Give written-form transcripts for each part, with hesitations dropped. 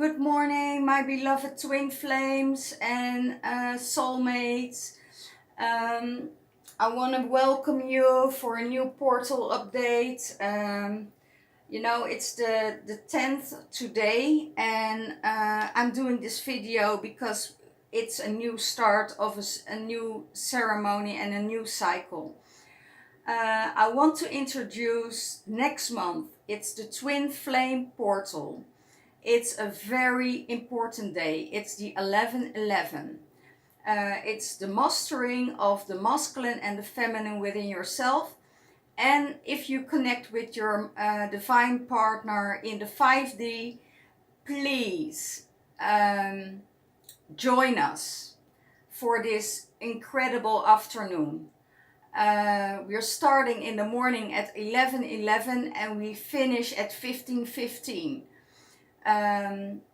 Good morning, my beloved twin flames and soulmates. Um, I want to welcome you for a new portal update. It's the 10th today, and I'm doing this video because it's a new start of a new ceremony and a new cycle. I want to introduce next month. It's the Twin Flame Portal. It's a very important day. It's the 11/11. It's the mastering of the masculine and the feminine within yourself. And if you connect with your divine partner in the 5D, please join us for this incredible afternoon. We're starting in the morning at 11:11 and we finish at 15:15.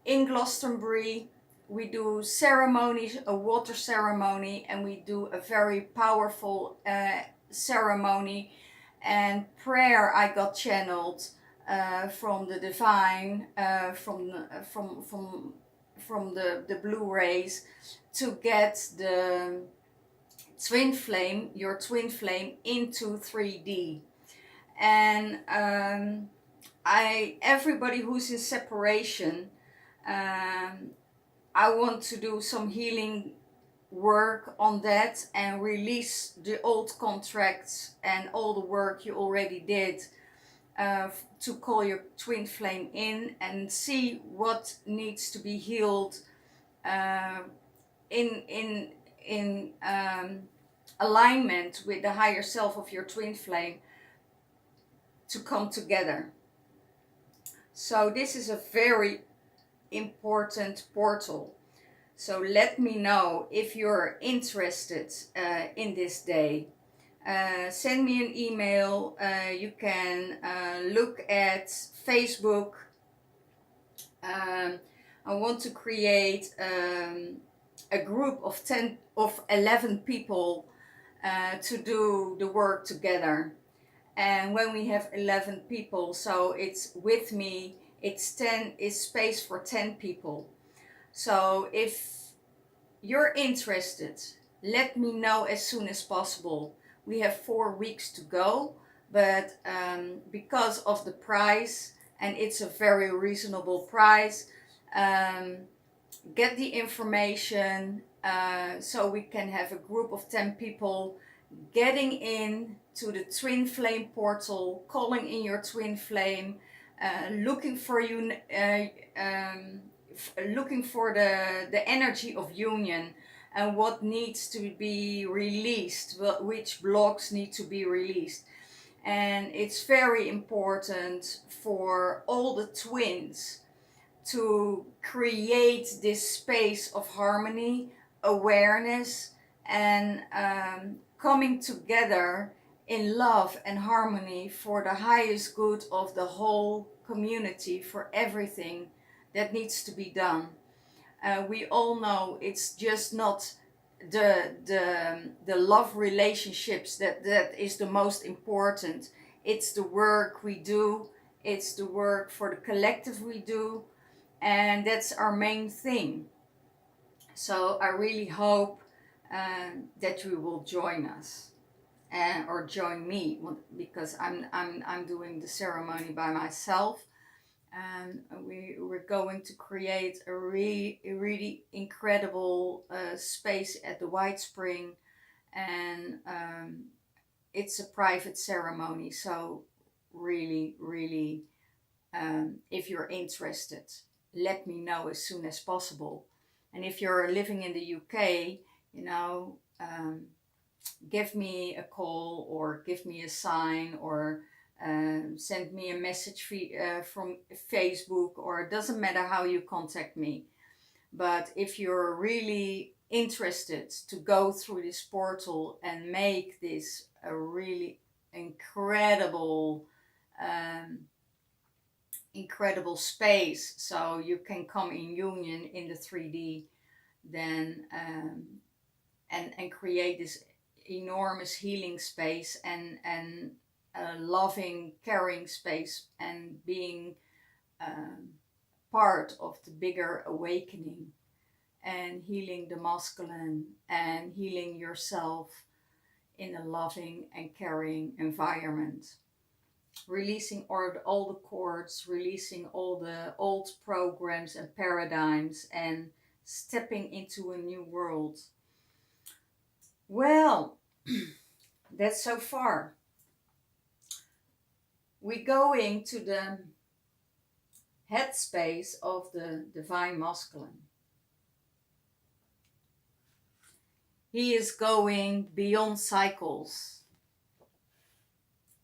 In Glastonbury, we do ceremonies, a water ceremony, and we do a very powerful ceremony and prayer. I got channeled from the divine, from the blue rays, to get the twin flame, your twin flame, into 3D. And everybody who's in separation, I want to do some healing work on that and release the old contracts and all the work you already did to call your twin flame in and see what needs to be healed in alignment with the higher self of your twin flame to come together. So this is a very important portal. So let me know if you're interested in this day. Send me an email. You can look at Facebook. I want to create a group of 11 people to do the work together. And when we have 11 people, so it's with me, it's space for 10 people. So if you're interested, let me know as soon as possible. We have 4 weeks to go, but because of the price, and it's a very reasonable price, get the information so we can have a group of 10 people getting in to the twin flame portal, calling in your twin flame, looking for you, looking for the energy of union and what needs to be released, which blocks need to be released. And it's very important for all the twins to create this space of harmony, awareness, and coming together in love and harmony for the highest good of the whole community, for everything that needs to be done. We all know it's just not the love relationships that is the most important. It's the work we do, it's the work for the collective we do, and that's our main thing. So I really hope that you will join us or join me, because I'm doing the ceremony by myself, and we're going to create a really incredible space at the White Spring, and it's a private ceremony. So really, if you're interested, let me know as soon as possible. And if you're living in the UK, give me a call or give me a sign, or send me a message from Facebook, or it doesn't matter how you contact me. But if you're really interested to go through this portal and make this a really incredible space, so you can come in union in the 3D, then and create this enormous healing space and a loving, caring space, and being part of the bigger awakening and healing the masculine and healing yourself in a loving and caring environment. Releasing all the cords, releasing all the old programs and paradigms, and stepping into a new world. Well, that's so far. We're going to the headspace of the divine masculine. He is going beyond cycles.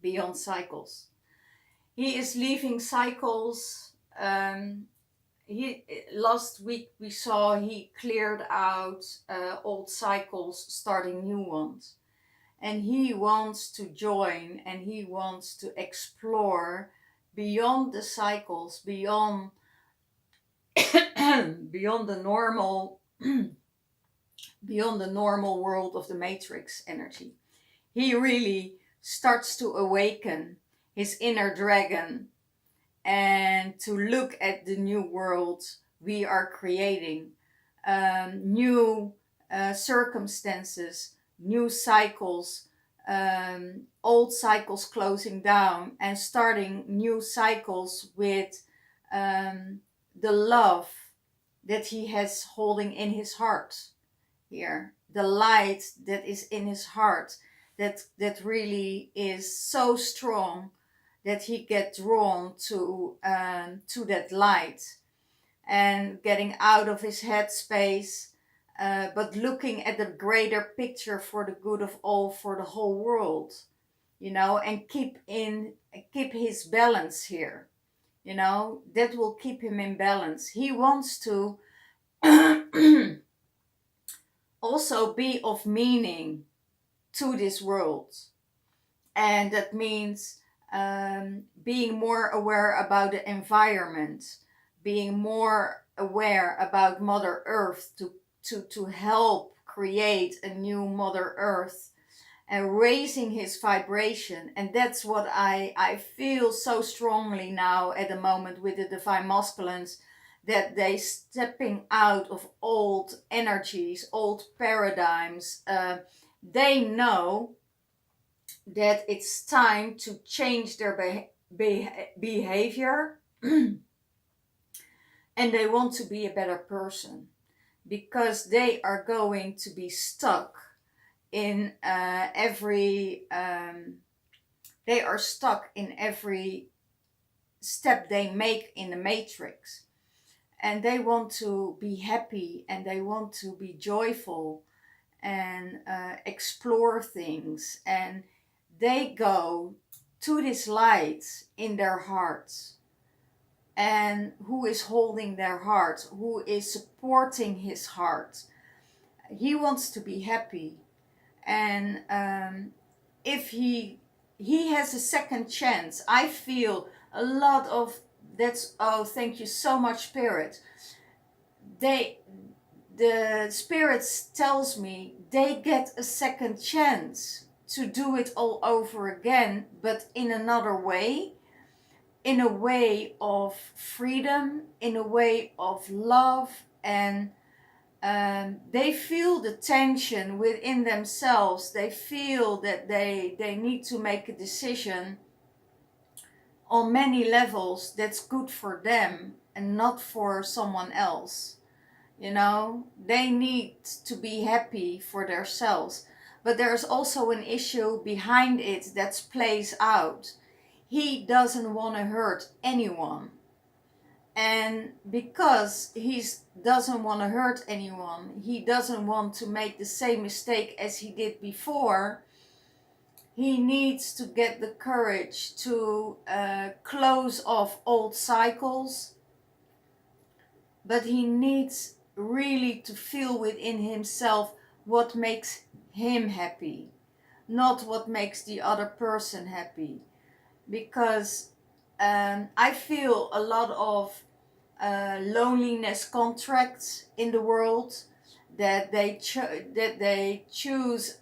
Beyond cycles. He is leaving cycles. Last week we saw he cleared out old cycles, starting new ones. And he wants to join, and he wants to explore beyond the cycles, beyond beyond the normal beyond the normal world of the matrix energy. He really starts to awaken his inner dragon and to look at the new world we are creating, new circumstances, new cycles, old cycles closing down and starting new cycles with the love that he has holding in his heart here, the light that is in his heart, that really is so strong that he gets drawn to that light, and getting out of his headspace, but looking at the greater picture for the good of all, for the whole world, and keep his balance here, that will keep him in balance. He wants to also be of meaning to this world, and that means being more aware about the environment, being more aware about Mother Earth, to help create a new Mother Earth and raising his vibration. And that's what I feel so strongly now at the moment with the divine masculines, that they stepping out of old energies, old paradigms. They know that it's time to change their behavior and they want to be a better person, because they are going to be stuck in every step they make in the matrix, and they want to be happy and they want to be joyful and explore things, and they go to this light in their hearts, and who is holding their heart, who is supporting his heart. He wants to be happy, and if he has a second chance, I feel a lot of that's. Oh, thank you so much, Spirit. The spirits tells me they get a second chance to do it all over again, but in another way, in a way of freedom, in a way of love, and they feel the tension within themselves. They feel that they need to make a decision on many levels that's good for them and not for someone else. They need to be happy for themselves. But there's also an issue behind it that plays out. He doesn't want to hurt anyone. And because he doesn't want to hurt anyone, he doesn't want to make the same mistake as he did before, he needs to get the courage to close off old cycles. But he needs really to feel within himself what makes him happy, not what makes the other person happy. Because I feel a lot of loneliness contracts in the world, that they choose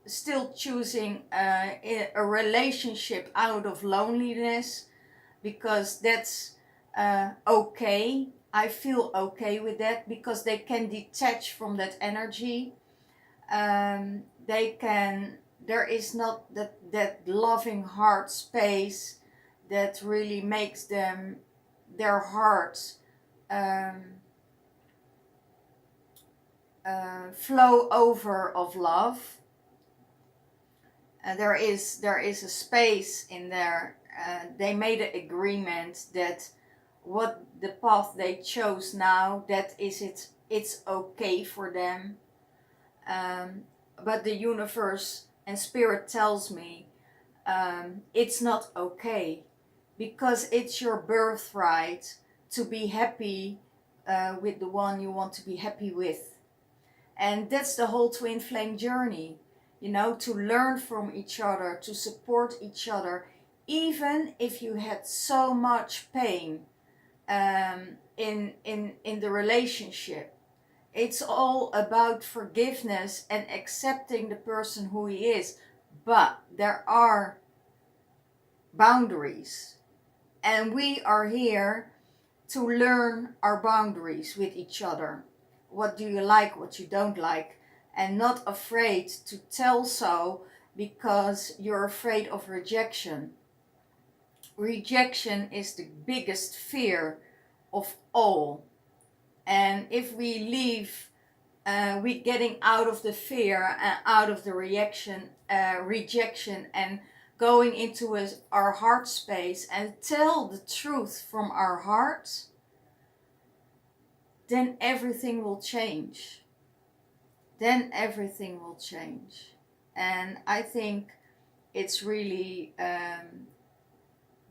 still choosing a relationship out of loneliness, because that's okay. I feel okay with that, because they can detach from that energy. There is not that loving heart space that really makes their hearts um, flow over of love. There is a space in there. They made an agreement that what the path they chose now, that is it's okay for them. But the universe and spirit tells me it's not okay, because it's your birthright to be happy with the one you want to be happy with. And that's the whole twin flame journey, to learn from each other, to support each other, even if you had so much pain in the relationship. It's all about forgiveness and accepting the person who he is. But there are boundaries, and we are here to learn our boundaries with each other. What do you like, what you don't like, and not afraid to tell so because you're afraid of rejection. Rejection is the biggest fear of all. And if we leave, we getting out of the fear and out of the rejection, and going into our heart space and tell the truth from our heart, then everything will change. Then everything will change. And I think it's really,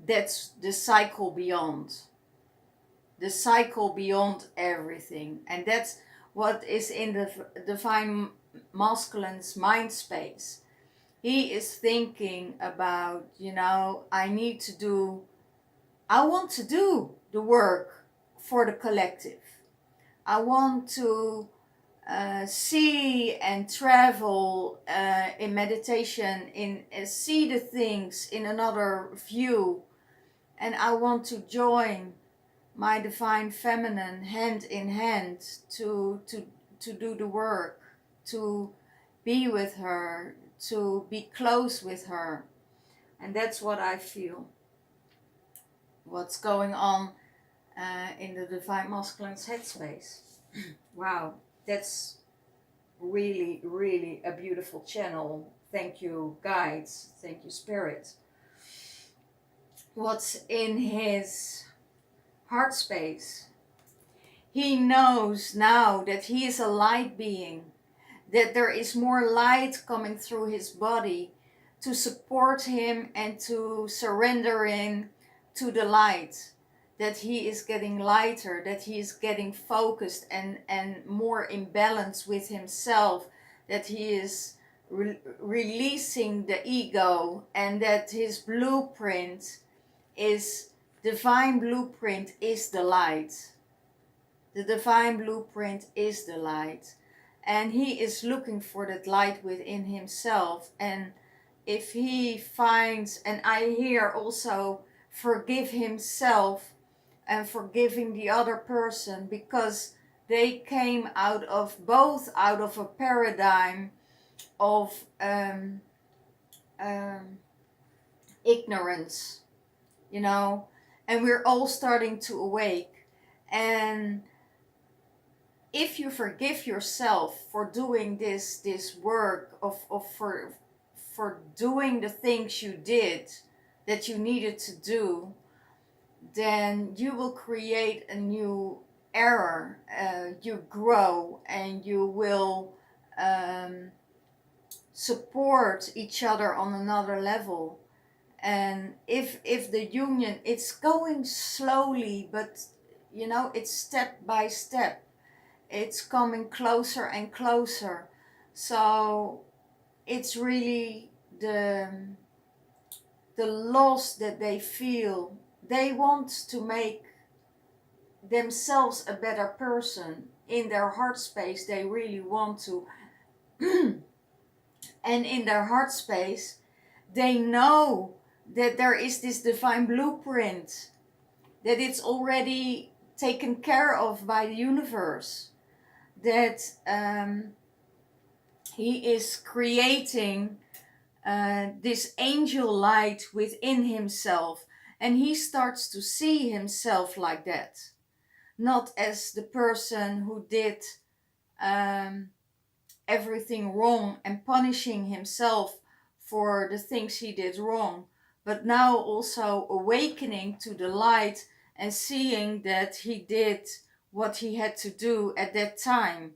that's the cycle beyond. The cycle beyond everything. And that's what is in the divine masculine's mind space. He is thinking about, I want to do the work for the collective. I want to see and travel in meditation, see the things in another view. And I want to join my divine feminine hand in hand to do the work, to be with her, to be close with her. And that's what I feel. What's going on in the divine masculine's headspace. Wow, that's really, really a beautiful channel. Thank you, guides. Thank you, spirit. What's in his heart space? He knows now that he is a light being, that there is more light coming through his body to support him and to surrender in to the light, that he is getting lighter, that he is getting focused and more in balance with himself, that he is releasing the ego, and that his blueprint is divine blueprint is the light. The divine blueprint is the light. And he is looking for that light within himself. And if he finds, and I hear also, forgive himself and forgiving the other person, because they came both out of a paradigm of ignorance, and we're all starting to awake. And if you forgive yourself for doing this work for doing the things you did that you needed to do, then you will create a new era. You grow, and you will support each other on another level. And if the union, it's going slowly, but it's step by step. It's coming closer and closer. So it's really the loss that they feel. They want to make themselves a better person. In their heart space, they really want to. And in their heart space, they know that there is this divine blueprint that it's already taken care of by the universe, that he is creating this angel light within himself, and he starts to see himself like that, not as the person who did everything wrong and punishing himself for the things he did wrong, but now also awakening to the light and seeing that he did what he had to do at that time,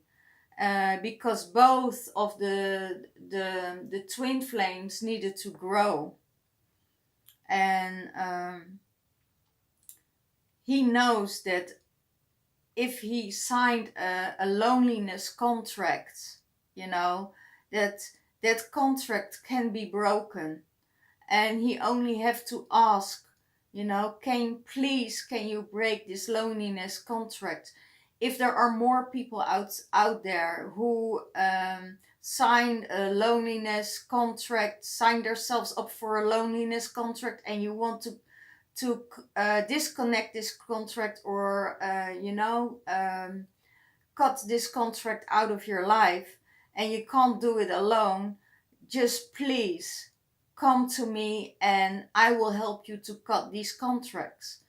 because both of the twin flames needed to grow, and he knows that if he signed a loneliness contract, you know, that that contract can be broken, and he only have to ask, you know, can you break this loneliness contract? If there are more people out there who signed a loneliness contract, signed themselves up for a loneliness contract, and you want to disconnect this contract, or cut this contract out of your life, and you can't do it alone, just please come to me and I will help you to cut these contracts,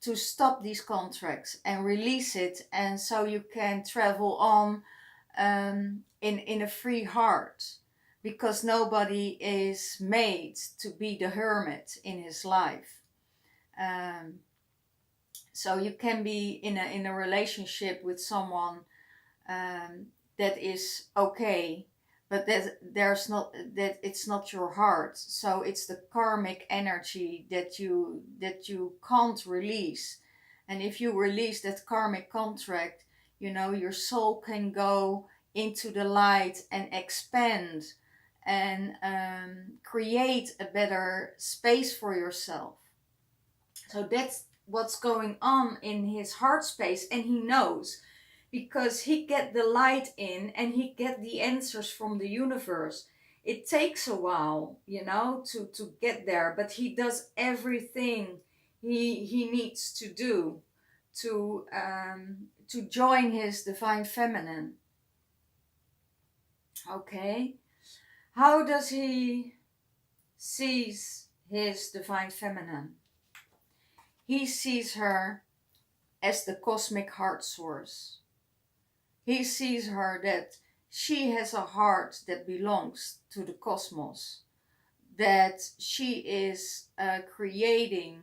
to stop these contracts and release it, and so you can travel on in a free heart, because nobody is made to be the hermit in his life. So you can be in a relationship with someone that is okay, but that it's not your heart. So it's the karmic energy that you can't release. And if you release that karmic contract, you know, your soul can go into the light and expand and create a better space for yourself. So that's what's going on in his heart space, and he knows, because he get the light in and he get the answers from the universe. It takes a while, you know, to get there, but he does everything he needs to do to join his divine feminine. Okay, how does he sees his divine feminine? He sees her as the cosmic heart source. He sees her that she has a heart that belongs to the cosmos, that she is creating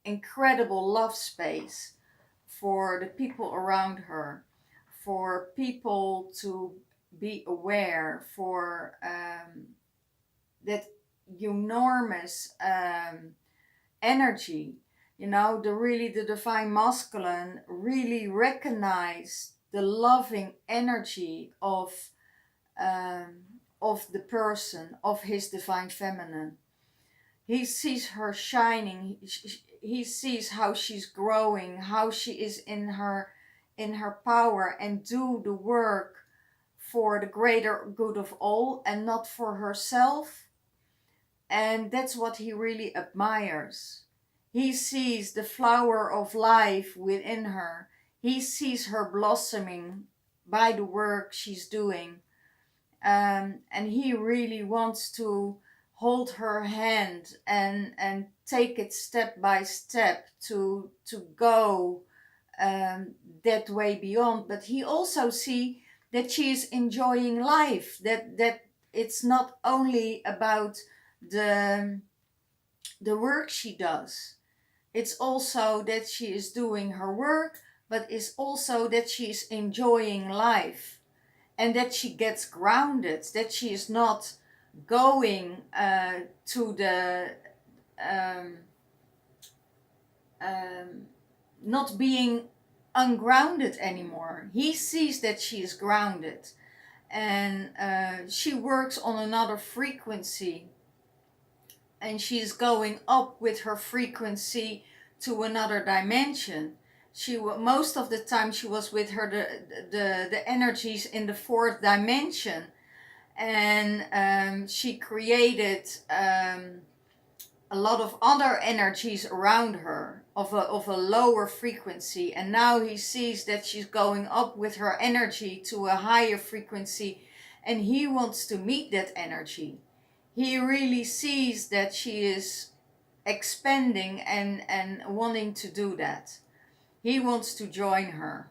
incredible love space for the people around her, for people to be aware, for that enormous energy, you know, the divine masculine really recognize the loving energy of the person, of his divine feminine. He sees her shining. He sees how she's growing, how she is in her power, and do the work for the greater good of all and not for herself. And that's what he really admires. He sees the flower of life within her. He sees her blossoming by the work she's doing. And he really wants to hold her hand and take it step by step to go that way beyond. But he also sees that she is enjoying life, that it's not only about the work she does. It's also that she is doing her work, but it's also that she is enjoying life, and that she gets grounded, that she is not going to the not being ungrounded anymore. He sees that she is grounded, and she works on another frequency, and she's going up with her frequency to another dimension. She most of the time she was with her the energies in the fourth dimension, and she created a lot of other energies around her, of a lower frequency, and now he sees that she's going up with her energy to a higher frequency, and he wants to meet that energy. He really sees that she is expanding and wanting to do that. He wants to join her,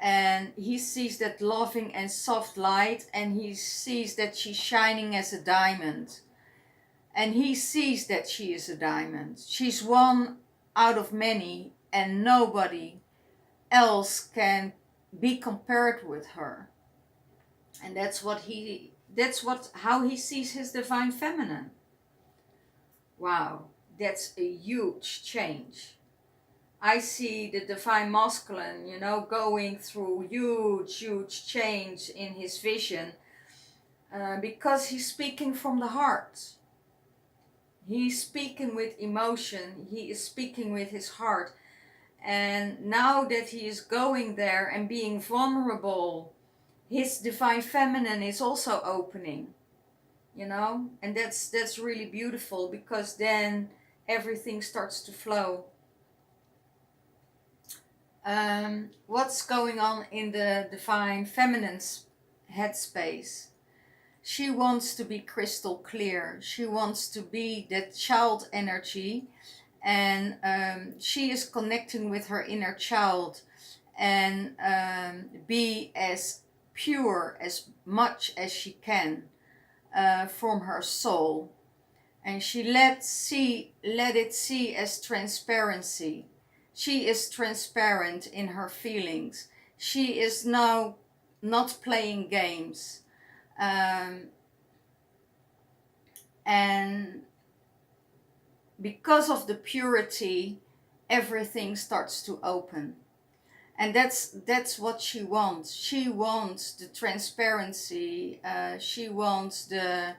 and he sees that loving and soft light, and he sees that she's shining as a diamond, and he sees that she is a diamond. She's one out of many, and nobody else can be compared with her. And that's how he sees his divine feminine. Wow, that's a huge change. I see the divine masculine, going through huge change in his vision, because he's speaking from the heart. He's speaking with emotion. He is speaking with his heart. And now that he is going there and being vulnerable, his divine feminine is also opening, and that's really beautiful, because then everything starts to flow. What's going on in the divine feminine's headspace? She wants to be crystal clear. She wants to be that child energy, and she is connecting with her inner child, and be as pure as much as she can from her soul. And she let it see as transparency. She is transparent in her feelings. She is now not playing games. And because of the purity, everything starts to open. And that's what she wants. She wants the transparency. She wants the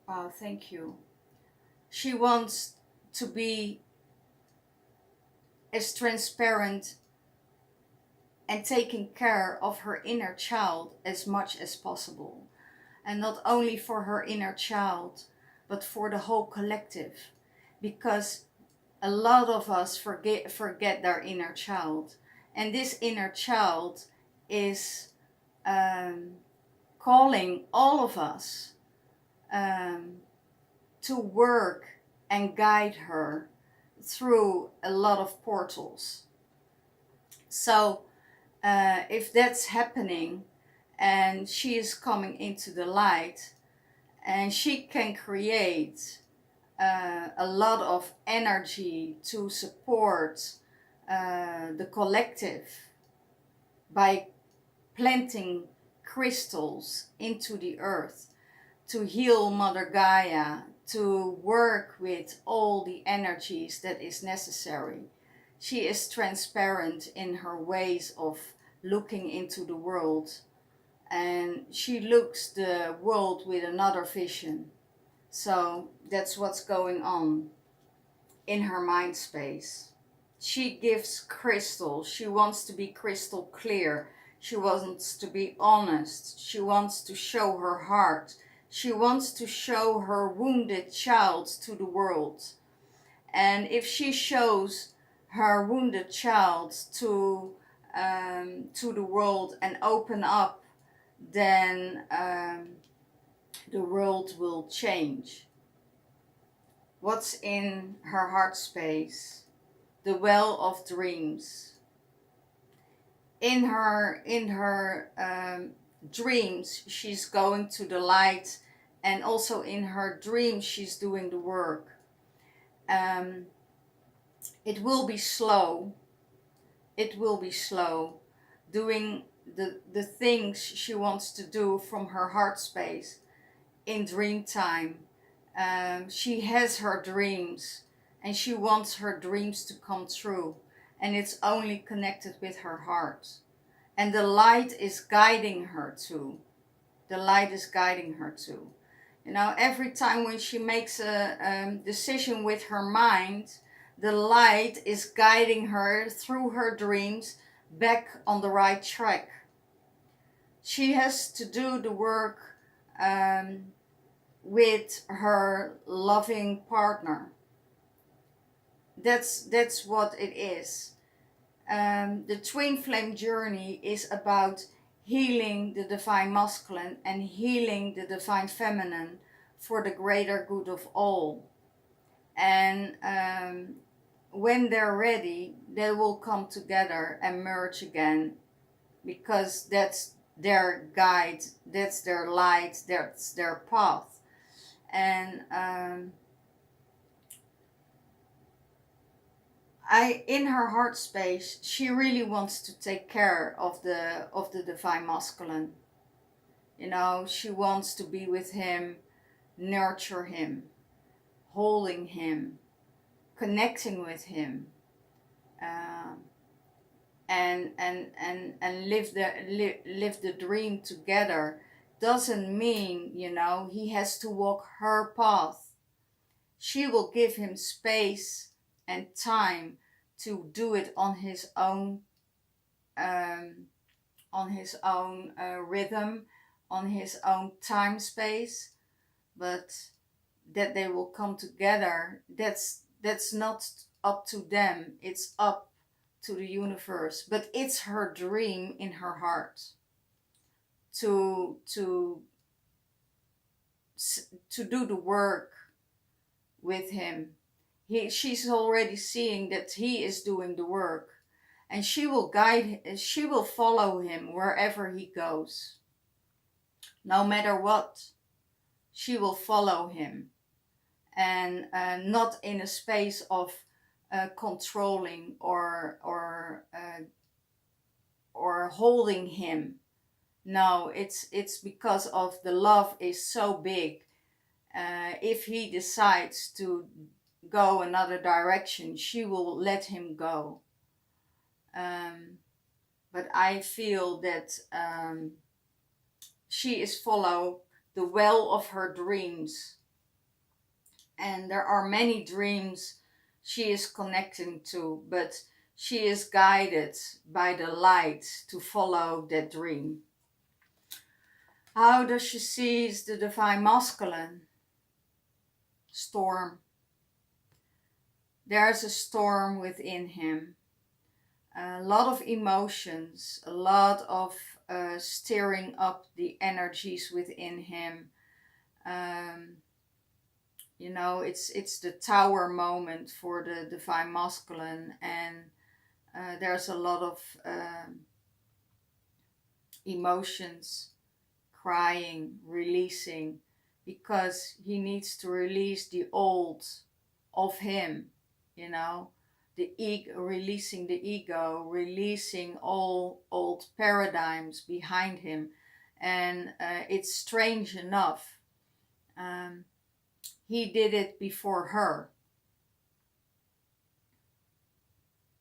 oh, thank you. She wants to be as transparent and taking care of her inner child as much as possible. And not only for her inner child, but for the whole collective. Because a lot of us forget their inner child. And this inner child is calling all of us to work and guide her through a lot of portals. So if that's happening and she is coming into the light, and she can create a lot of energy to support the collective by planting crystals into the earth to heal Mother Gaia, to work with all the energies that is necessary. She is transparent in her ways of looking into the world, and she looks the world with another vision. So that's what's going on in her mind space. She gives crystal. She wants to be crystal clear. She wants to be honest. She wants to show her heart. She wants to show her wounded child to the world. And if she shows her wounded child to the world and open up, then the world will change. What's in her heart space? The well of dreams. In her dreams, she's going to the light, and also in her dreams, she's doing the work. It will be slow. It will be slow, doing the things she wants to do from her heart space in dream time. She has her dreams, and she wants her dreams to come true, and it's only connected with her heart. And the light is guiding her to. The light is guiding her to. Every time when she makes a decision with her mind, the light is guiding her through her dreams back on the right track. She has to do the work um, with her loving partner. That's what it is. The twin flame journey is about healing the divine masculine and healing the divine feminine for the greater good of all. And when they're ready, they will come together and merge again, because that's their guide, that's their light, that's their path. And in her heart space, she really wants to take care of the divine masculine. You know, she wants to be with him, nurture him, holding him, connecting with him, uh, and live the dream together. Doesn't mean, you know, he has to walk her path. She will give him space and time to do it on his own, um, rhythm, on his own time space. But that they will come together, that's not up to them, it's up to the universe. But it's her dream in her heart to do the work with him. She's already seeing that he is doing the work, and she will she will follow him wherever he goes. No matter what, she will follow him, and not in a space of controlling or holding him. No, it's because of the love is so big. If he decides to go another direction, she will let him go. But I feel that she is follow the well of her dreams, and there are many dreams she is connecting to, but she is guided by the light to follow that dream. How does she see the divine masculine? Storm. There's a storm within him. A lot of emotions, a lot of stirring up the energies within him. You know, it's the tower moment for the divine masculine, and there's a lot of emotions, crying, releasing, because he needs to release the old of him, you know, the ego, releasing the ego, releasing all old paradigms behind him. And it's strange enough, he did it before her.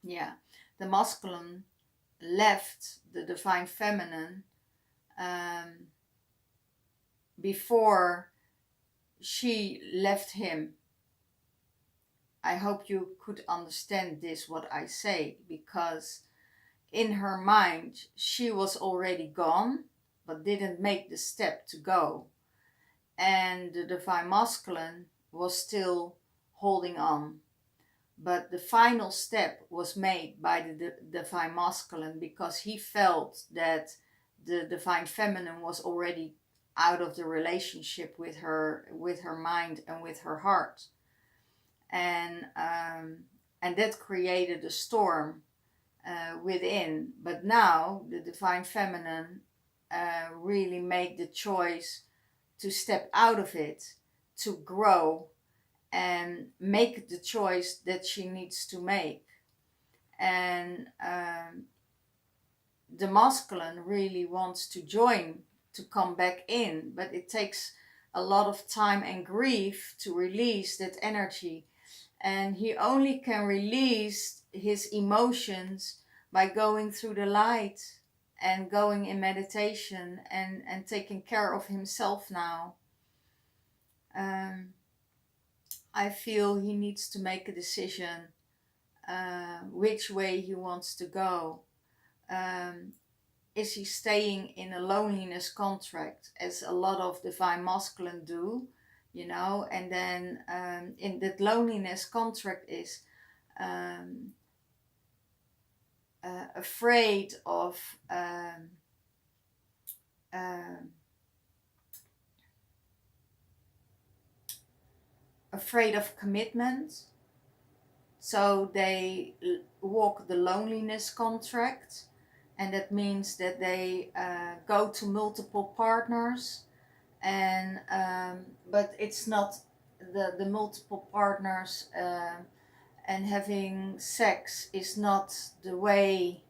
Yeah, the masculine left the divine feminine before she left him. I hope you could understand this, what I say, because in her mind she was already gone, but didn't make the step to go. And the divine masculine was still holding on. But the final step was made by the divine masculine, because he felt that the divine feminine was already out of the relationship with her mind and with her heart. And that created a storm within. But now the divine feminine really made the choice to step out of it, to grow, and make the choice that she needs to make. And the masculine really wants to join, to come back in, but it takes a lot of time and grief to release that energy. And he only can release his emotions by going through the light and going in meditation and taking care of himself now. I feel he needs to make a decision which way he wants to go. is he staying in a loneliness contract, as a lot of divine masculine do, you know, and then in that loneliness contract is um, afraid of um, afraid of commitment, so they walk the loneliness contract, and that means that they go to multiple partners, and but it's not the multiple partners, and having sex is not the way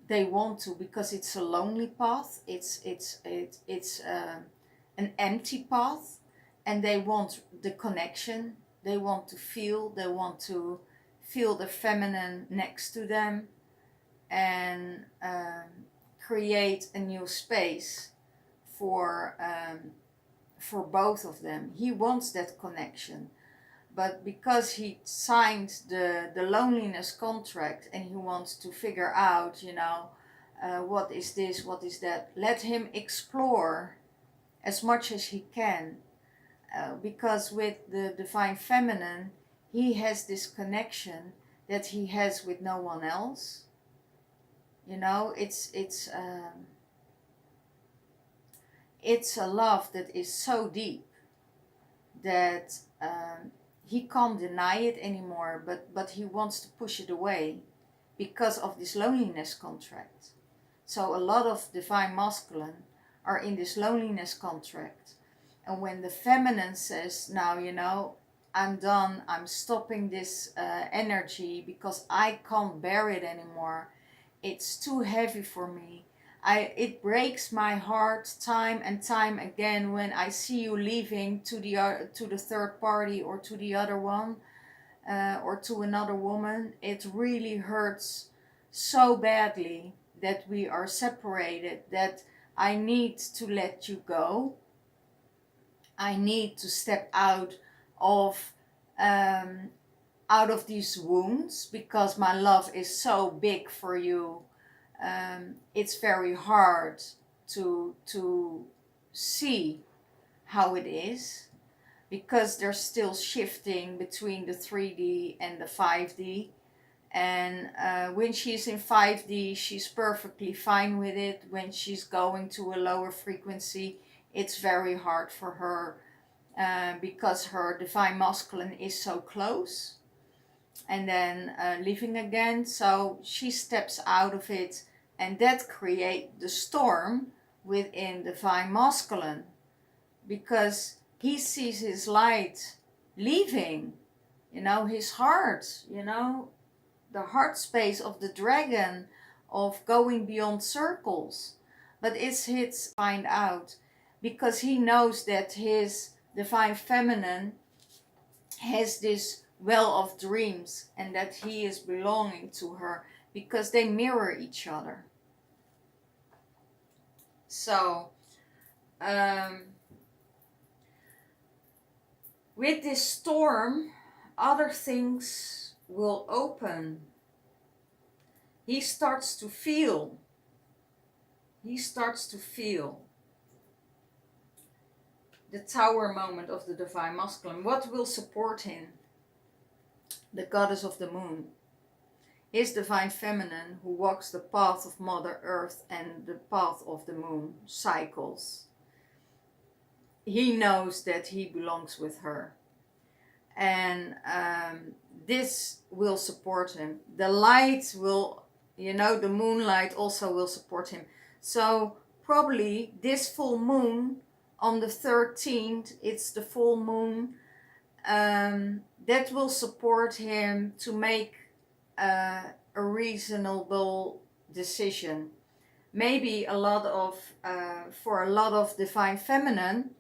they want to, because it's a lonely path. It's an empty path, and they want the connection. They want to feel. They want to feel the feminine next to them, and create a new space for both of them. He wants that connection, but because he signed the loneliness contract, and he wants to figure out, you know, what is this, what is that, let him explore as much as he can, because with the divine feminine, he has this connection that he has with no one else. You know, it's a love that is so deep that he can't deny it anymore, but he wants to push it away because of this loneliness contract. So a lot of divine masculine are in this loneliness contract, and when the feminine says, now, you know, I'm done, I'm stopping this energy because I can't bear it anymore, it's too heavy for me, it breaks my heart time and time again when I see you leaving to the third party, or to the other one, or to another woman. It really hurts so badly that we are separated, that I need to let you go. I need to step of um, out of these wounds, because my love is so big for you. It's very hard to see how it is, because they're still shifting between the 3D and the 5D. And when she's in 5D, she's perfectly fine with it. When she's going to a lower frequency, it's very hard for her, because her divine masculine is so close, and then leaving again. So she steps out of it, and that creates the storm within divine masculine, because he sees his light leaving, you know, his heart, you know, the heart space of the dragon, of going beyond circles. But it's his find out, because he knows that his divine feminine has this well of dreams, and that he is belonging to her, because they mirror each other. So with this storm, other things will open. He starts to feel the tower moment of the divine masculine. What will support him? The goddess of the moon, his divine feminine, who walks the path of Mother Earth and the path of the moon cycles. He knows that he belongs with her, and this will support him. The light will, you know, the moonlight also will support him. So probably this full moon on the 13th, it's the full moon, that will support him to make a reasonable decision. Maybe a lot of for a lot of divine feminine,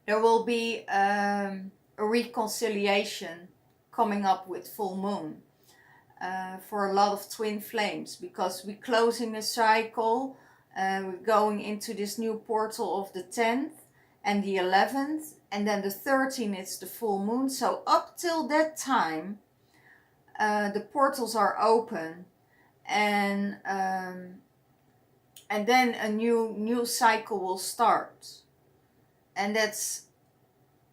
there will be a reconciliation coming up with full moon, for a lot of twin flames, because we're closing a cycle, we're going into this new portal of the 10th and the 11th, and then the 13th is the full moon. So up till that time, the portals are open, and then a new cycle will start. And it's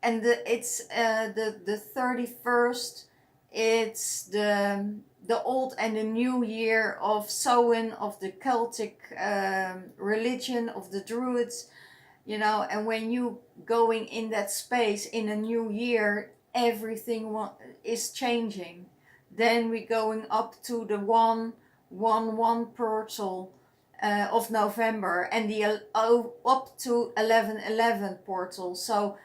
the 31st. It's the old and the new year of Samhain, of the Celtic religion, of the Druids, you know. And when you going in that space in a new year, everything is changing. Then we're going up to the 111 portal of November, and the up to 1111 portal. So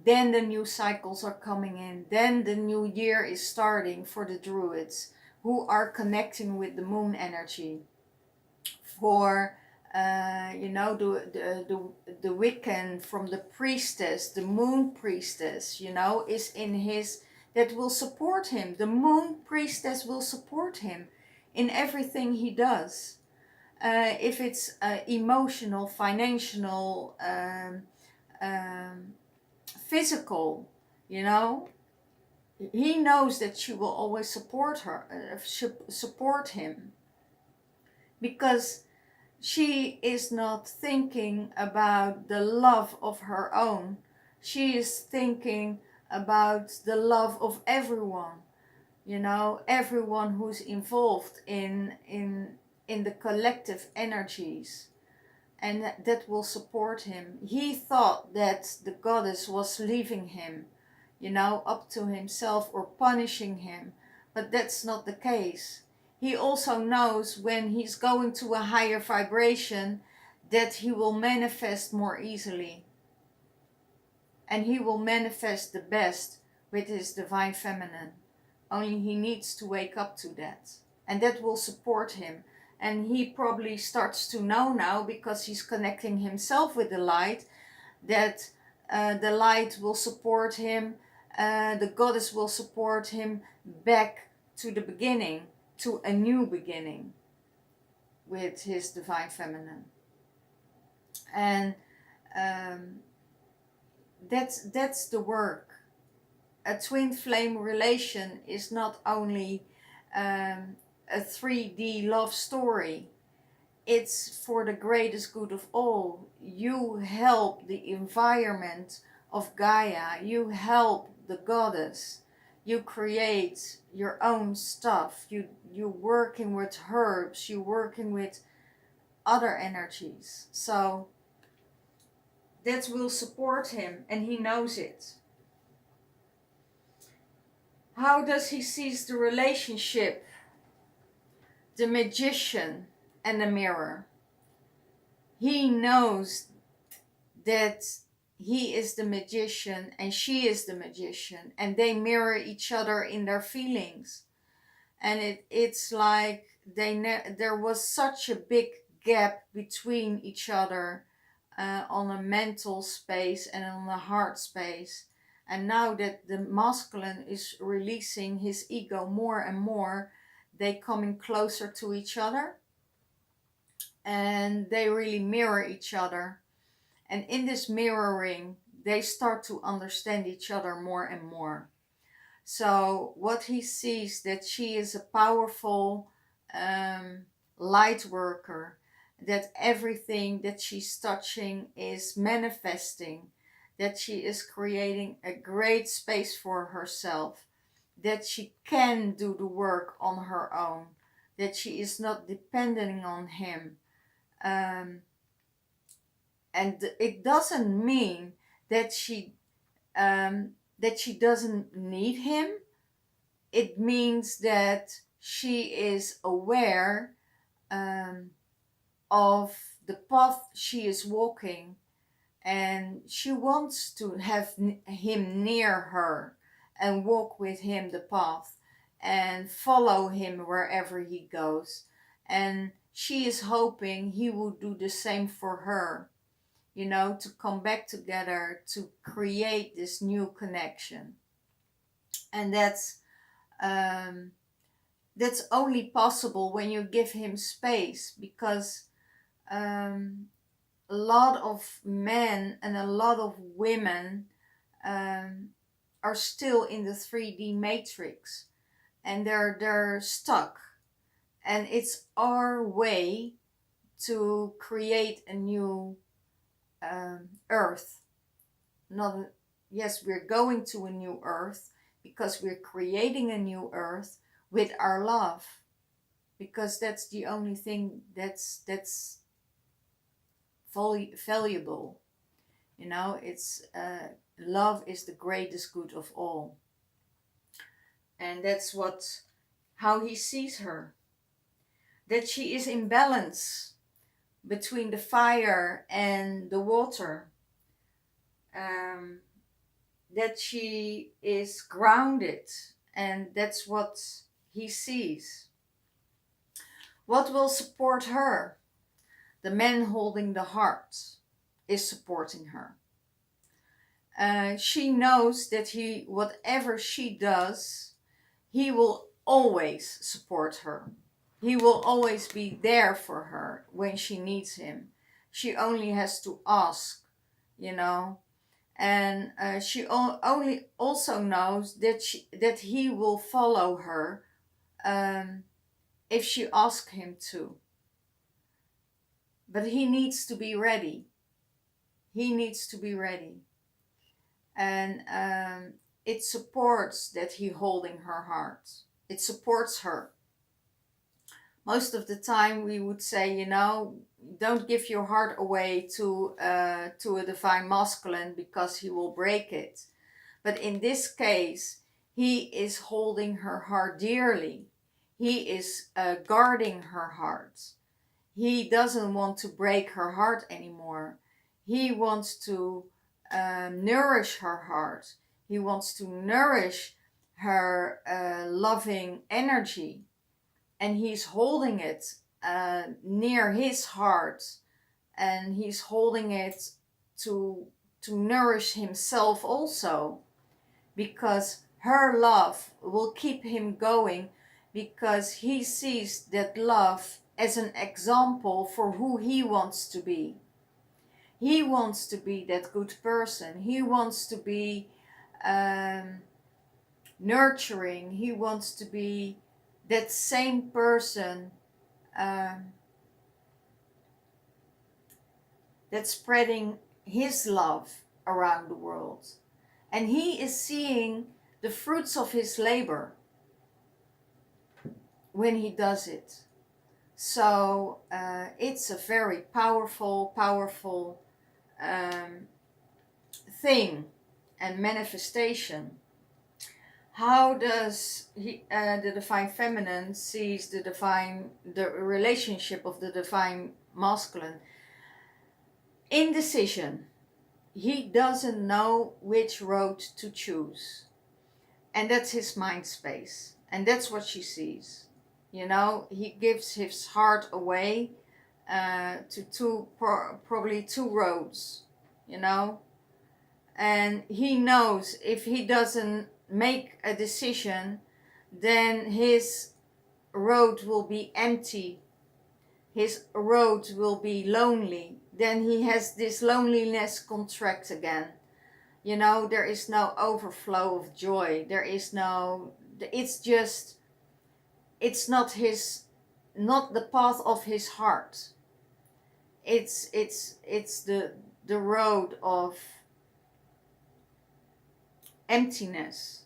then the new cycles are coming in. Then the new year is starting for the Druids, who are connecting with the moon energy. For you know, the Wiccan, from the priestess, the moon priestess, you know, is in his, that will support him. The moon priestess will support him in everything he does. If it's emotional, financial, physical, you know, he knows that she will always support him, because she is not thinking about the love of her own. She is thinking about the love of everyone, you know, everyone who's involved in the collective energies, and that will support him. He thought that the goddess was leaving him, you know, up to himself or punishing him, but that's not the case. He also knows when he's going to a higher vibration that he will manifest more easily, and he will manifest the best with his divine feminine. Only he needs to wake up to that, and that will support him. And he probably starts to know now, because he's connecting himself with the light, that the light will support him, the goddess will support him back to the beginning, to a new beginning with his divine feminine. And that's the work. A twin flame relation is not only a 3D love story. It's for the greatest good of all. You help the environment of Gaia. You help the goddess. You create your own stuff. You're working with herbs. You're working with other energies. So that will support him, and he knows it. How does he see the relationship? The magician and the mirror. He knows that he is the magician and she is the magician, and they mirror each other in their feelings. And it's like there was such a big gap between each other on a mental space and on a heart space. And now that the masculine is releasing his ego more and more, they coming closer to each other, and they really mirror each other. And in this mirroring, they start to understand each other more and more. So what he sees, that she is a powerful light worker, that everything that she's touching is manifesting, that she is creating a great space for herself, that she can do the work on her own, that she is not depending on him. And it doesn't mean that she doesn't need him. It means that she is aware of the path she is walking, and she wants to have him near her and walk with him the path and follow him wherever he goes. And she is hoping he will do the same for her, you know, to come back together, to create this new connection. And that's only possible when you give him space, because a lot of men and a lot of women are still in the 3D matrix, and they're stuck, And it's our way to create a new earth. Not yes, we're going to a new earth because we're creating a new earth with our love, because that's the only thing that's valuable. You know, it's love is the greatest good of all, and that's what how he sees her. That she is in balance between the fire and the water. Um, that she is grounded, and that's what he sees. What will support her? The man holding the heart is supporting her. She knows that whatever she does, he will always support her. He will always be there for her when she needs him. She only has to ask, you know. And she only also knows that he will follow her if she asks him to. But he needs to be ready. He needs to be ready. And it supports that he holding her heart. It supports her. Most of the time we would say, you know, don't give your heart away to a divine masculine because he will break it. But in this case, he is holding her heart dearly. He is guarding her heart. He doesn't want to break her heart anymore. He wants to nourish her heart. He wants to nourish her loving energy. And he's holding it near his heart. And he's holding it to nourish himself also. Because her love will keep him going, because he sees that love as an example for who he wants to be. He wants to be that good person. He wants to be nurturing. He wants to be that same person that's spreading his love around the world. And he is seeing the fruits of his labor when he does it. So it's a very powerful thing and manifestation. How does the divine feminine sees the relationship of the divine masculine? Indecision. He doesn't know which road to choose, and that's his mind space, and that's what she sees. You know, he gives his heart away to probably two roads, you know, and he knows if he doesn't make a decision, then his road will be empty. His road will be lonely. Then he has this loneliness contract again. You know, there is no overflow of joy. There is no, it's just, it's not the path of his heart. It's the road of emptiness.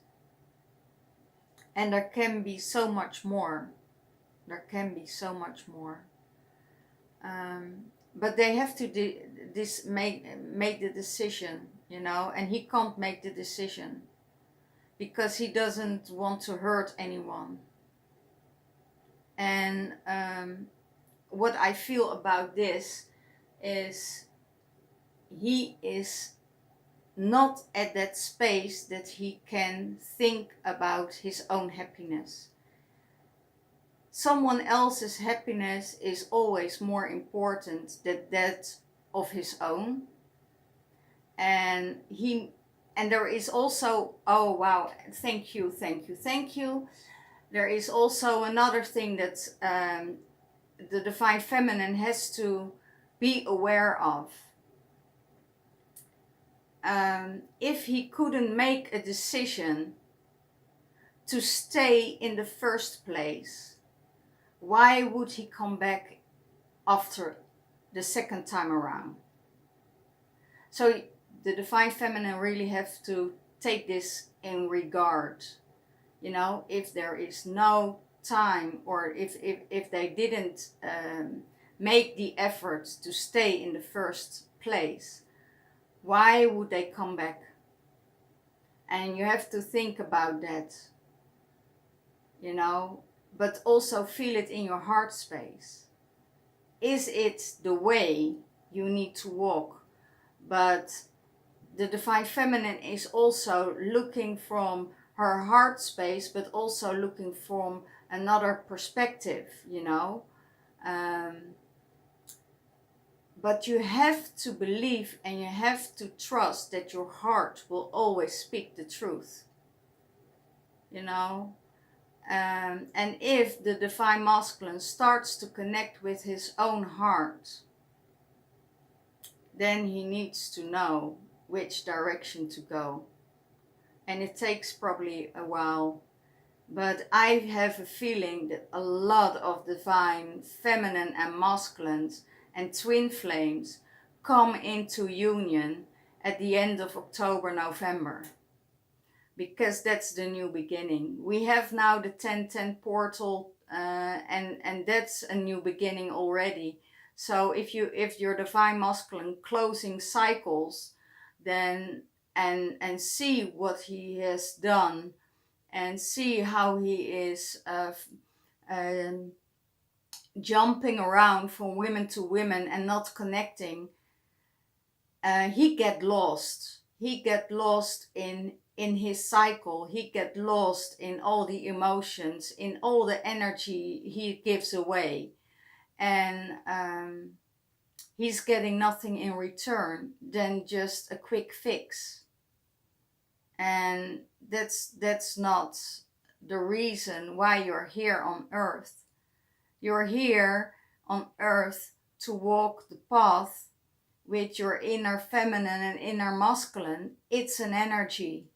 And there can be so much more. There can be so much more. But they have to make the decision, you know, and he can't make the decision because he doesn't want to hurt anyone. And what I feel about this is he is not at that space that he can think about his own happiness. Someone else's happiness is always more important than that of his own. And there is also, oh wow, thank you. There is also another thing that the divine feminine has to be aware of. If he couldn't make a decision to stay in the first place, why would he come back after the second time around? So the divine feminine really have to take this in regard. You know, if there is no time, or if they didn't make the effort to stay in the first place, why would they come back? And you have to think about that, you know, but also feel it in your heart space. Is it the way you need to walk? But the divine feminine is also looking from her heart space, but also looking from another perspective, you know. But you have to believe and you have to trust that your heart will always speak the truth, you know. And if the divine masculine starts to connect with his own heart, then he needs to know which direction to go. And it takes probably a while, but I have a feeling that a lot of divine feminine and masculines and twin flames come into union at the end of October, November, because that's the new beginning. We have now the 1010 portal, and that's a new beginning already. So if your divine masculine closing cycles, then and see what he has done, and see how he is jumping around from women to women and not connecting, he get lost. He get lost in his cycle. He get lost in all the emotions, in all the energy he gives away, and he's getting nothing in return than just a quick fix. And that's not the reason why you're here on earth. You're here on earth to walk the path with your inner feminine and inner masculine. It's an energy.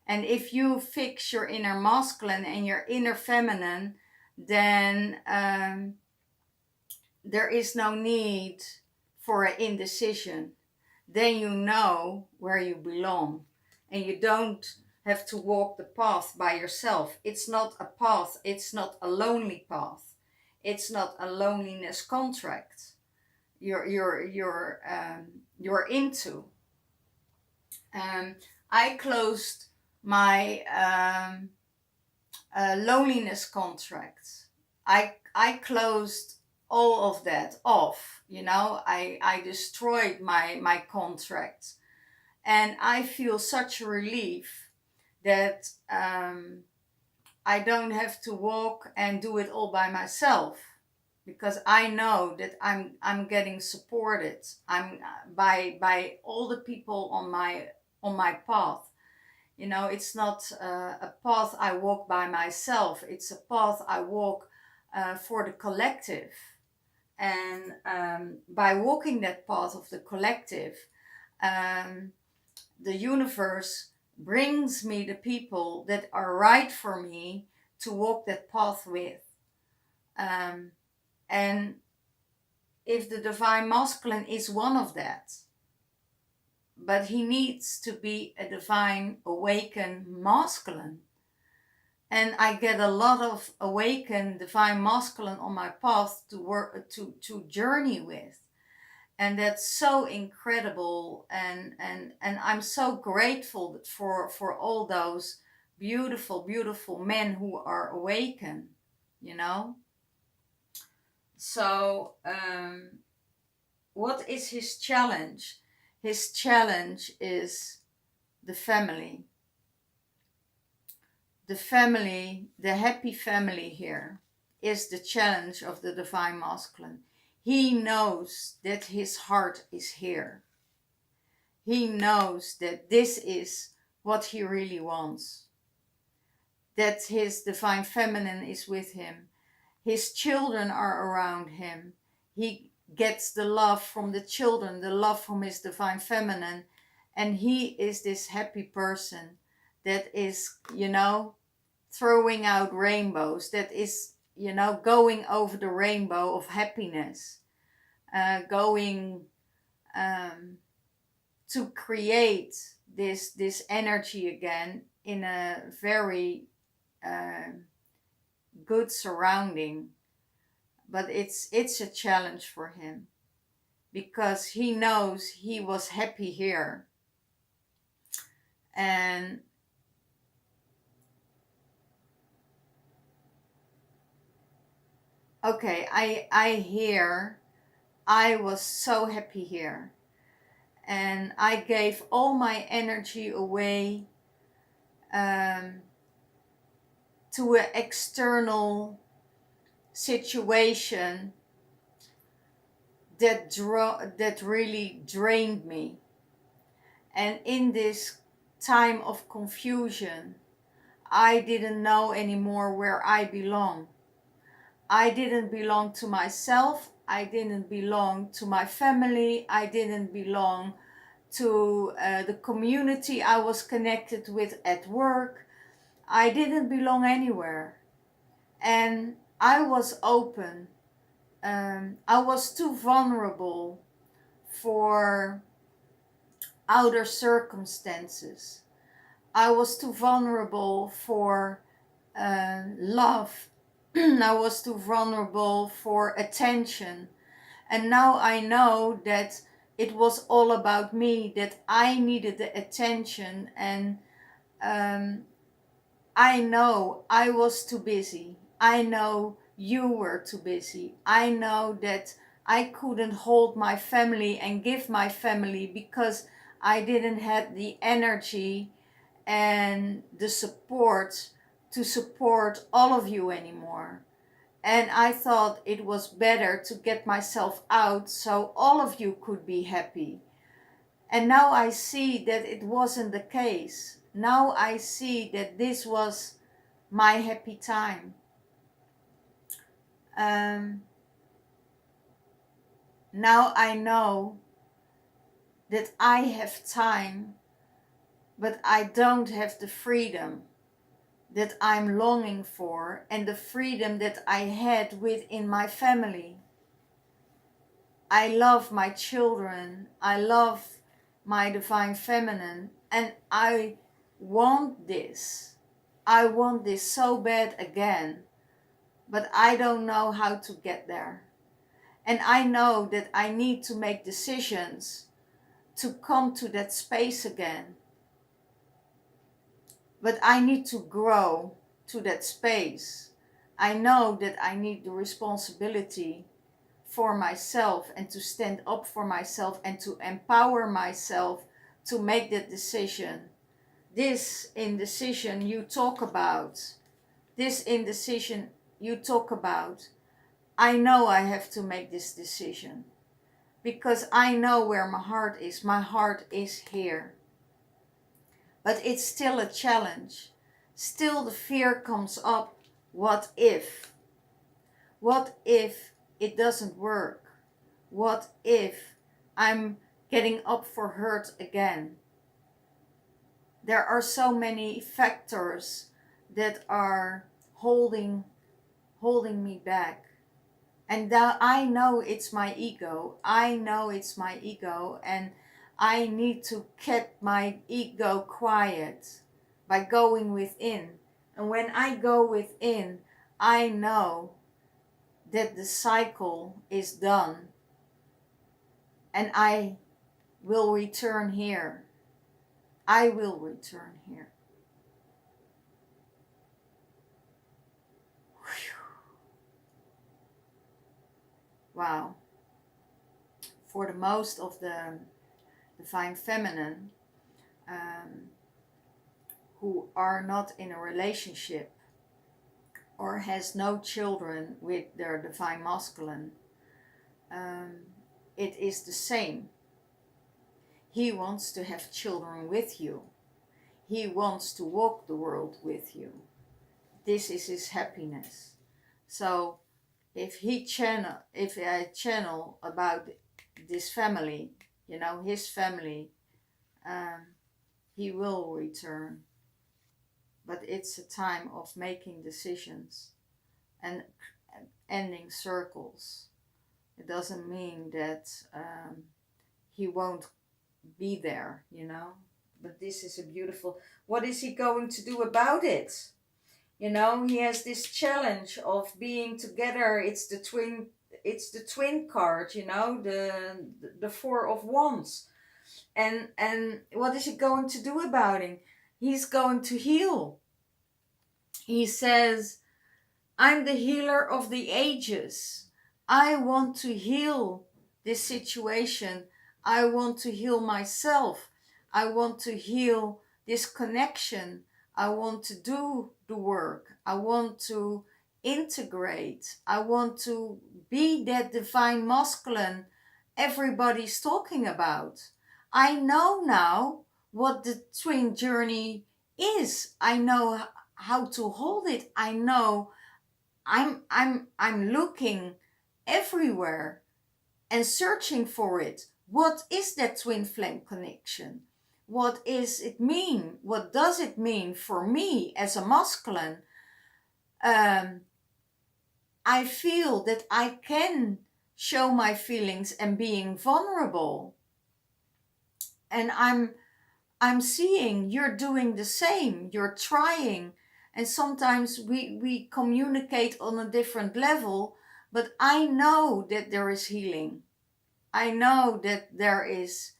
And if you fix your inner masculine and your inner feminine, then there is no need for an indecision. Then you know where you belong. And you don't have to walk the path by yourself. It's not a path. It's not a lonely path. It's not a loneliness contract you're into. I closed my loneliness contract. I closed all of that off. You know, I destroyed my contract. And I feel such a relief that I don't have to walk and do it all by myself, because I know that I'm getting supported. I'm by all the people on my path. You know, it's not a path I walk by myself. It's a path I walk for the collective. And by walking that path of the collective, the universe brings me the people that are right for me to walk that path with. And if the divine masculine is one of that, but he needs to be a divine awakened masculine. And I get a lot of awakened divine masculine on my path to work to journey with. And that's so incredible, and I'm so grateful for all those beautiful men who are awakened, you know. So what is his challenge? His challenge is the family. The family, the happy family here, is the challenge of the divine masculine. He knows that his heart is here. He knows that this is what he really wants. That his divine feminine is with him. His children are around him. He gets the love from the children, the love from his divine feminine. And he is this happy person that is, you know, throwing out rainbows, that is going over the rainbow of happiness, going to create this energy again in a very good surrounding. But it's a challenge for him, because he knows he was happy here. And okay, I hear I was so happy here, and I gave all my energy away to an external situation that really drained me. And in this time of confusion, I didn't know anymore where I belong. I didn't belong to myself. I didn't belong to my family. I didn't belong to the community I was connected with at work. I didn't belong anywhere. And I was open. I was too vulnerable for outer circumstances. I was too vulnerable for love. I was too vulnerable for attention. And now I know that it was all about me, that I needed the attention. And I know I was too busy. I know you were too busy. I know that I couldn't hold my family and give my family, because I didn't have the energy and the support to support all of you anymore. And I thought it was better to get myself out so all of you could be happy. And now I see that it wasn't the case. Now I see that this was my happy time. Now I know that I have time, but I don't have the freedom that I'm longing for, and the freedom that I had within my family. I love my children. I love my divine feminine, and I want this. I want this so bad again, but I don't know how to get there. And I know that I need to make decisions to come to that space again. But I need to grow to that space. I know that I need the responsibility for myself, and to stand up for myself, and to empower myself to make that decision. This indecision you talk about, I know I have to make this decision, because I know where my heart is. My heart is here. But it's still a challenge. Still the fear comes up. What if? What if it doesn't work? What if I'm getting up for hurt again? There are so many factors that are holding me back. And I know it's my ego. I know it's my ego, and I need to keep my ego quiet by going within. And when I go within, I know that the cycle is done, and I will return here. I will return here. Wow. For the most of the divine feminine who are not in a relationship or has no children with their divine masculine, it is the same. He wants to have children with you. He wants to walk the world with you. This is his happiness. So if I channel about this family, his family, he will return. But it's a time of making decisions. and ending circles. It doesn't mean that he won't be there, you know. But this is a beautiful, what is he going to do about it? You know, he has this challenge of being together. It's the twin card, you know, the Four of Wands. And what is he going to do about it? He's going to heal. He says, I'm the healer of the ages. I want to heal this situation. I want to heal myself. I want to heal this connection. I want to do the work. I want to integrate. I want to be that divine masculine everybody's talking about. I know now what the twin journey is. I know how to hold it. I know I'm looking everywhere and searching for it. What is that twin flame connection? What is it mean? What does it mean for me as a masculine? I feel that I can show my feelings and being vulnerable. And I'm seeing you're doing the same. You're trying. And sometimes we communicate on a different level, but I know that there is healing. I know that there is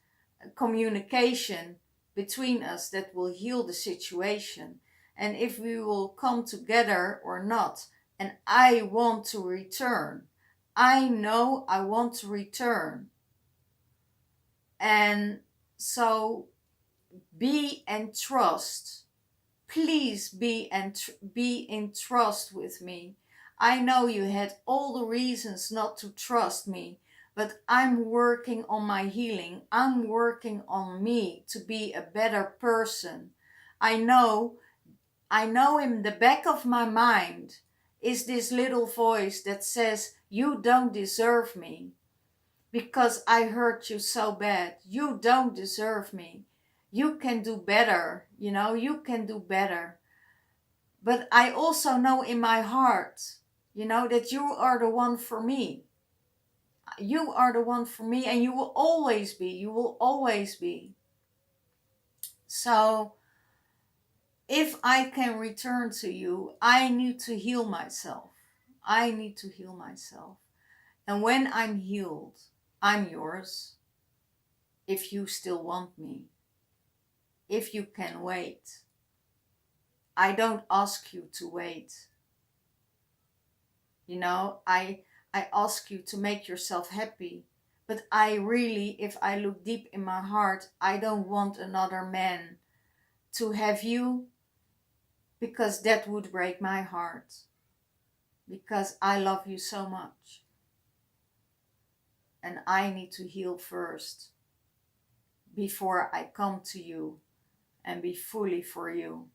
communication between us that will heal the situation. And if we will come together or not, and I want to return. I know I want to return. And so be and trust. Please be in trust with me. I know you had all the reasons not to trust me, but I'm working on my healing. I'm working on me to be a better person. I know in the back of my mind is this little voice that says, you don't deserve me because I hurt you so bad. You don't deserve me. You can do better, you know, you can do better. But I also know in my heart, you know, that you are the one for me. You are the one for me, and you will always be. You will always be. So if I can return to you, I need to heal myself. I need to heal myself. And when I'm healed, I'm yours. If you still want me. If you can wait. I don't ask you to wait. You know, I ask you to make yourself happy. But I really, if I look deep in my heart, I don't want another man to have you, because that would break my heart. Because I love you so much. And I need to heal first before I come to you and be fully for you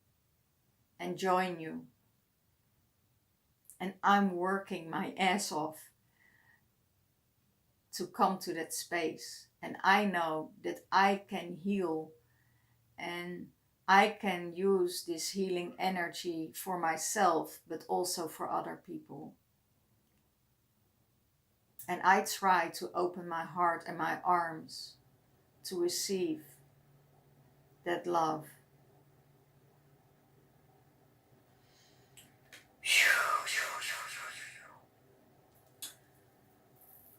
and join you. And I'm working my ass off to come to that space. And I know that I can heal and I can use this healing energy for myself, but also for other people. And I try to open my heart and my arms to receive that love.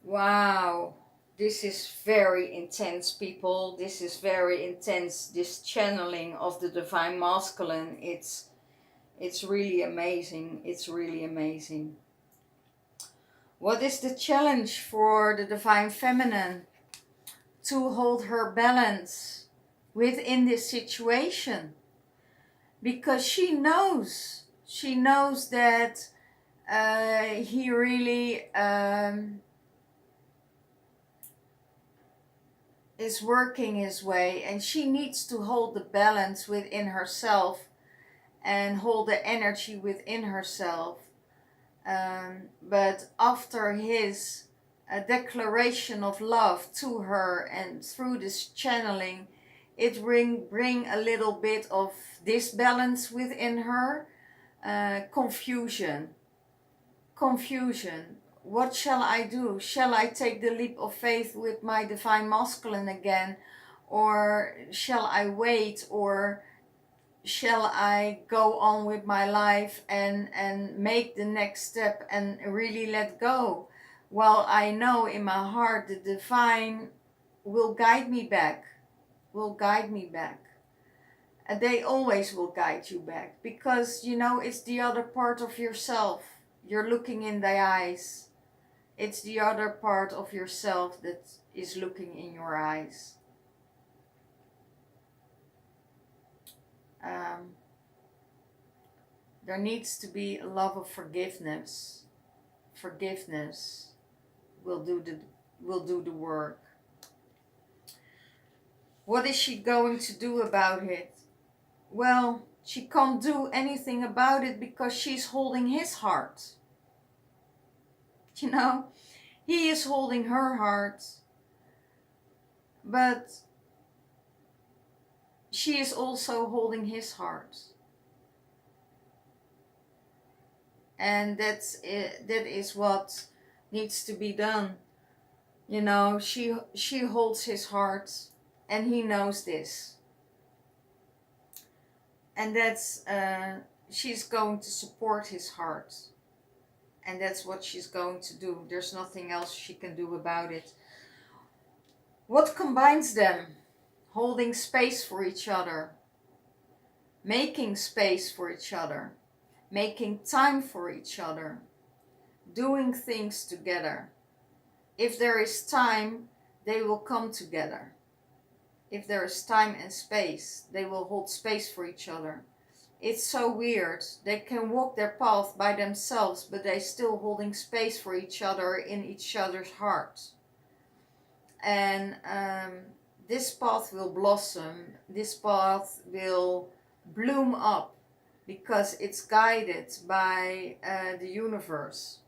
Wow, this is very intense, people. This is very intense, this channeling of the divine masculine. It's really amazing. It's really amazing. What is the challenge for the divine feminine? To hold her balance within this situation. Because she knows that he really is working his way, and she needs to hold the balance within herself and hold the energy within herself. But after his declaration of love to her and through this channeling, it bring a little bit of disbalance within her, confusion. confusion. What shall I do? Shall I take the leap of faith with my divine masculine again? Or shall I wait? Or shall I go on with my life and make the next step and really let go? Well, I know in my heart the divine will guide me back, will guide me back. And they always will guide you back, because you know it's the other part of yourself. You're looking in the eyes. It's the other part of yourself that is looking in your eyes. There needs to be a love of forgiveness. Forgiveness will do the work. What is she going to do about it? Well, she can't do anything about it because she's holding his heart. You know, he is holding her heart, but she is also holding his heart. And that's it, that is what needs to be done. You know, she holds his heart, and he knows this. And that's she's going to support his heart. And that's what she's going to do. There's nothing else she can do about it. What combines them? Holding space for each other. Making space for each other. Making time for each other, doing things together. If there is time, they will come together. If there is time and space, they will hold space for each other. It's so weird. They can walk their path by themselves, but they're still holding space for each other in each other's hearts. And this path will blossom. This path will bloom up, because it's guided by the universe.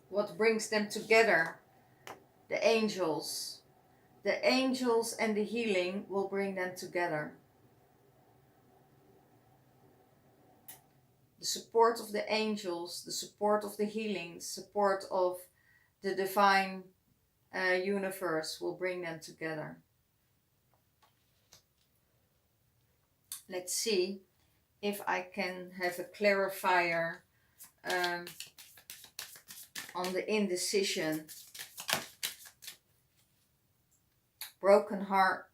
What brings them together? The angels. The angels and the healing will bring them together. The support of the angels, the support of the healing, the support of the divine universe will bring them together. Let's see if I can have a clarifier on the indecision. Broken heart.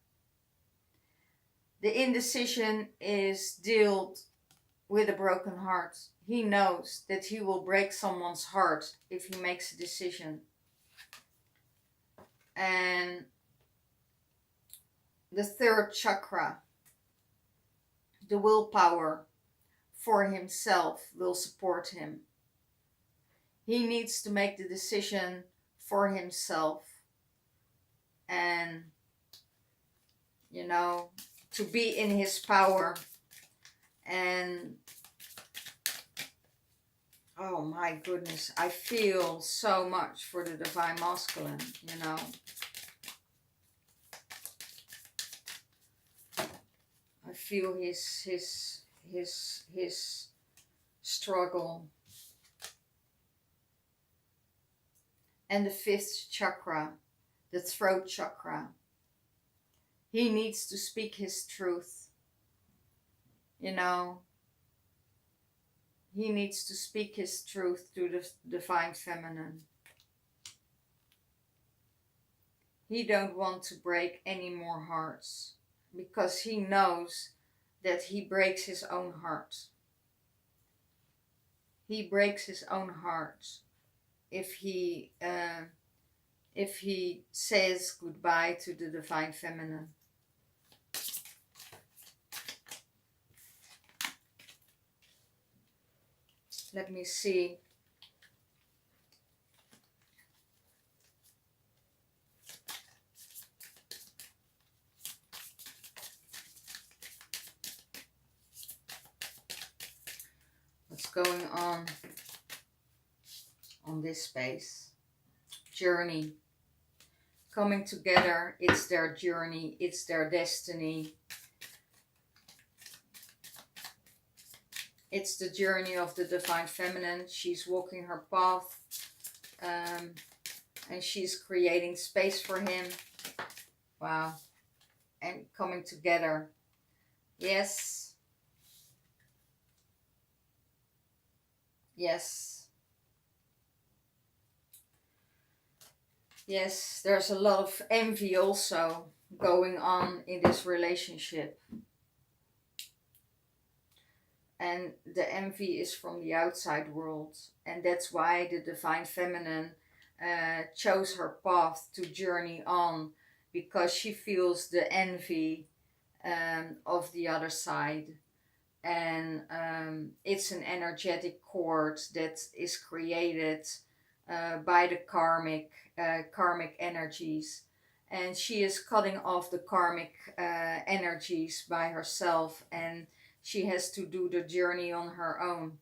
The indecision is dealt with a broken heart. He knows that he will break someone's heart if he makes a decision. And the third chakra, the willpower for himself, will support him. He needs to make the decision for himself, and you know, to be in his power. And oh my goodness, I feel so much for the divine masculine, you know. I feel his struggle. And the fifth chakra, the throat chakra. He needs to speak his truth. You know, he needs to speak his truth to the divine feminine. He don't want to break any more hearts, because he knows that he breaks his own heart. He breaks his own heart if he says goodbye to the divine feminine. Let me see. What's going on this space? Journey. Coming together. It's their journey. It's their destiny. It's the journey of the Divine Feminine. She's walking her path, and she's creating space for him. Wow. And coming together. Yes. Yes. Yes, there's a lot of envy also going on in this relationship. And the envy is from the outside world. And that's why the Divine Feminine chose her path to journey on, because she feels the envy of the other side. And it's an energetic cord that is created by the karmic energies, and she is cutting off the karmic energies by herself, and she has to do the journey on her own.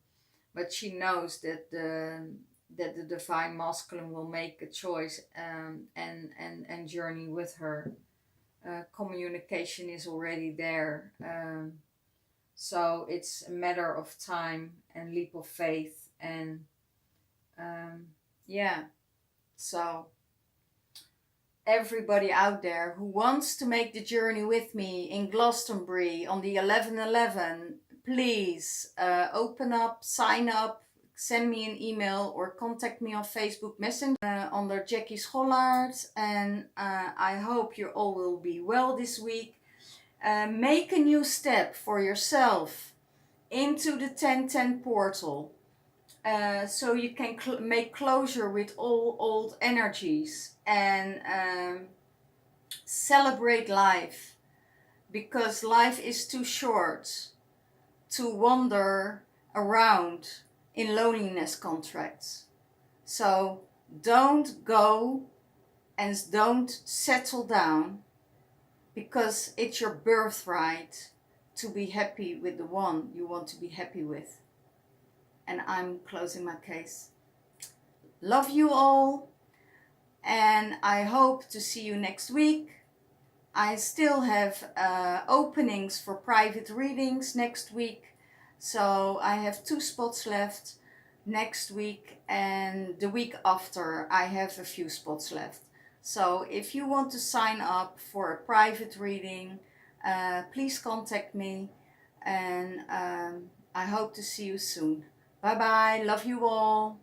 But she knows that the divine masculine will make a choice, and journey with her. Communication is already there. So it's a matter of time and leap of faith. And yeah, so everybody out there who wants to make the journey with me in Glastonbury on the 11/11, please open up, sign up, send me an email or contact me on Facebook Messenger under Jackie Schollaert. And I hope you all will be well this week. Make a new step for yourself into the 1010 portal, so you can make closure with all old energies, and celebrate life, because life is too short to wander around in loneliness contracts. So don't go and don't settle down, because it's your birthright to be happy with the one you want to be happy with. And I'm closing my case. Love you all, and I hope to see you next week. I still have openings for private readings next week, so I have 2 spots left next week, and the week after I have a few spots left. So if you want to sign up for a private reading, please contact me, and I hope to see you soon. Bye bye, love you all.